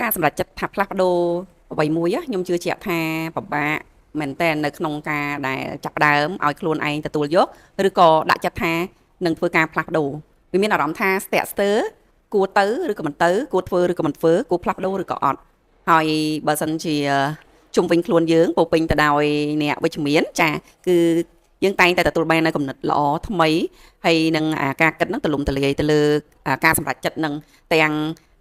ការសម្រេចចិត្តថាផ្លាស់ប្ដូរអ្វីមួយខ្ញុំជឿជាក់ថាពិបាកមែនតើនៅក្នុងការដែលចាប់ផ្ដើមឲ្យខ្លួនឯងទទួលយកឬក៏ដាក់ចិត្តថានឹងធ្វើការផ្លាស់ប្ដូរវាមានអារម្មណ៍ថាស្ទាក់ស្ទើរគួរទៅឬក៏មិនទៅគួរធ្វើឬក៏មិនធ្វើគួរផ្លាស់ប្ដូរឬក៏អត់ហើយបើសិនជាជុំវិញខ្លួនយើងពោពេញទៅដោយអ្នកវិជ្ជមានចាគឺយើងតែងតែទទួលបាននៅគំនិតល្អថ្មីហើយនឹងការគិតនឹងទូលំទូលាយទៅលើការសម្រេចចិត្តនឹងទាំង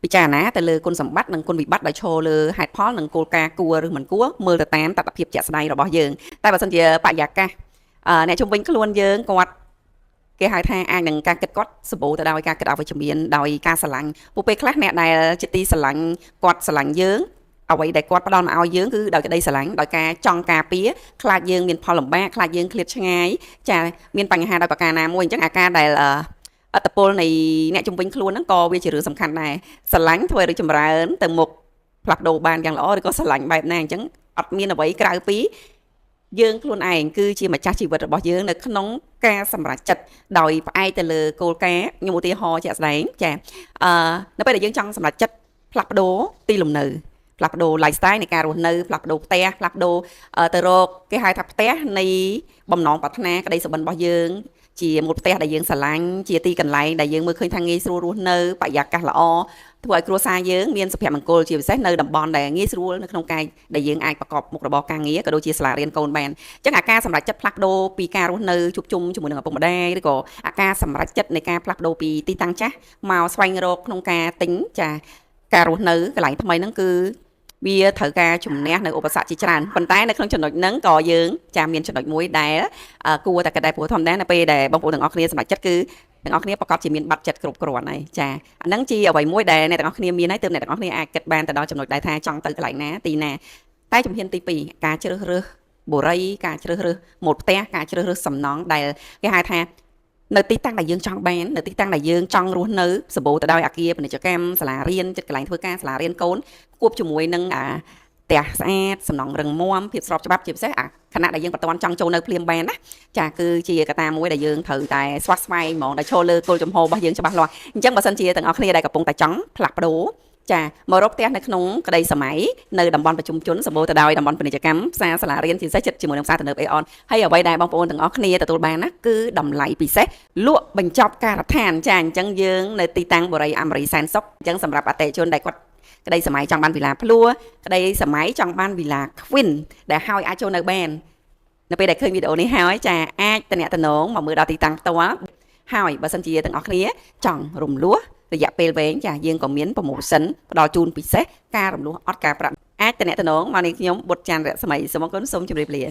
ពិចារណាទៅលើគុណសម្បត្តិនិងគុណវិបត្តិដែលឈរលើហេតុផលនិងគោលការណ៍គួរឬមិនគួរមើលទៅតាមតថភាពជាក់ស្ដែងរបស់យើងតែបើសិនជាបរិយាកាសអ្នកជុំវិញខ្លួនយើងគាត់គេហៅថាអាចនឹងការគិតគាត់សម្បូរទៅដោយការគិតអវិជ្ជមានដោយការស្រឡាញ់ពួកពេលខ្លះអ្នកដែលជាទីស្រឡាញ់គាត់ស្រឡាញ់យើងអ្វីដែលគាត់ផ្ដល់មកឲ្យយើងគឺដោយក្តីស្រឡាញ់ដោយការចង់ការពារខ្លាចយើងមានផលលំបាកខ្លាចយើងឃ្លាតឆ្ងាយចាមានបញ្ហាដោយប្រការណាមួយអញ្ចឹងអាការដែលអត្តពលនៃអ្នកជំនាញខ្លួនហ្នឹងក៏វាជារឿងសំខាន់ដែរស្រឡាញ់ធ្វើឲ្យចម្រើនទៅមុខផ្លាស់ប្ដូរបានយ៉ាងល្អឬក៏ស្រឡាញ់បែបណាអញ្ចឹងអត់មានអ្វីក្រៅពីយើងខ្លួនឯងគឺជាម្ចាស់ជីវិតរបស់យើងនៅក្នុងការសម្រេចចិត្តដោយផ្អែកទៅលើគោលការណ៍ខ្ញុំឧទាហរណ៍ជាក់ស្ដែងចានៅពេលដែលយើងចង់សម្រេចចិត្តផ្លាស់ប្ដូរទីលំនៅផ្លាស់ប្ដូរ lifestyle នៃការរស់នៅផ្លាស់ប្ដូរផ្ទះផ្លាស់ប្ដូរទៅរកគេហៅថាផ្ទះនៃបំណងប្រាថ្នាក្តីសុបិនរបស់យើងជាមួយផ្ទះដែលយើងស្រឡាញ់ជាទីកន្លែងដែលយើងមើលឃើញថាងាយស្រួលរស់នៅបរិយាកាសល្អធ្វើឲ្យគ្រួសារយើងមានសុភមង្គលជាពិសេសនៅតំបន់ដែលងាយស្រួលនៅក្នុងការដែលយើងអាចប្រកបមុខរបរការងារក៏ដូចជាសាលារៀនកូនបានអញ្ចឹងអាការសម្រេចចិត្តផ្លាស់ប្ដូរពីការរស់នៅជួបជុំជាមួយនឹងឪពុកម្ដាយឬក៏អាការសម្រេចចិត្តនៃការផ្លាស់ប្ដូរពីទីតាំងចាស់មកស្វែងរកក្នុងការទិញចាការរស់នៅកន្លែងថ្មីហ្នឹងគឺវាត្រូវការជំនះនៅឧបសគ្គជាច្រើនប៉ុន្តែនៅក្នុងចំណុចហ្នឹងក៏យើងចាំមានចំណុចមួយដែលគួរតែគិតដែរព្រោះធម្មតានៅពេលដែលបងប្អូនទាំងអស់គ្នាសម្រេចចិត្តគឺទាំងអស់គ្នាប្រកាសជាមានបាត់ចិត្តគ្រប់គ្រាន់ហើយចាអាហ្នឹងជាអ្វីមួយដែលអ្នកទាំងអស់គ្នាមានហើយទើបអ្នកទាំងអស់គ្នាអាចគិតបានទៅដល់ចំណុចដែលថាចង់ទៅកន្លែងណាទីណាតែជំហានទី2ការជ្រើសរើសបុរីការជ្រើសរើសម៉ូតផ្ទះការជ្រើសរើសសំណង់ដែលគេហៅថានៅទីតាំងដែលយើងចង់បាននៅទីតាំងដែលយើងចង់រស់នៅសម្បូរទៅដោយអគារពាណិជ្ជកម្មសាលារៀនចិត្តកន្លែងធ្វើការសាលារៀនកូនគួបជាមួយនឹងផ្ទះស្អាតសំណង់រឹងមាំភាពស្របច្បាប់ជាពិសេសខណៈដែលយើងបន្តចង់ចូលនៅភ្លាមបានណាចាគឺជាកត្តាមួយដែលយើងត្រូវតែស្វាស្វែងហ្មងដែលឈរលើគោលចំហរបស់យើងច្បាស់លាស់អញ្ចឹងបើសិនជាទាំងអស់គ្នាដែលកំពុងតែចង់ផ្លាស់ប្ដូរចាមករកផ្ទះនៅក្នុងក្តីសម័យនៅតំបន់ប្រជុំជនសម្បូរទៅដោយតំបន់ពាណិជ្ជកម្មផ្សារសាលារៀនជាពិសេសចិត្តជាមួយនឹងផ្សារទំនើបអេអនហើយអ្វីដែលបងប្អូនទាំងអស់គ្នាទទួលបានណាគឺតម្លៃពិសេសលក់បញ្ចប់ការដ្ឋានចាអញ្ចឹងយើងនៅទីតាំងបរិយាអាមេរីសែនសុខអញ្ចឹងសម្រាប់អតិថិជនដែលគាត់ក្តីសម័យចង់បានវីឡាភ្លួក្តីសម័យចង់បានវីឡា Queen ដែលហើយអាចចូលនៅបាននៅពេលដែលឃើញវីដេអូនេះហើយចាអាចតំណតំណងមកមើលដល់ទីតាំងផ្ទាល់ហើយបើសិនជាទាំងអស់គ្នាចង់រំលោះរយៈពេលវែងចាយើងក៏មាន promotion ផ្ដល់ជូនពិសេសការរំលោះអត់ការប្រាក់អាចតំណតំណងមកនេះខ្ញុំបុត្រច័ន្ទរស្មីសូមអរគុណសូមជម្រាបលា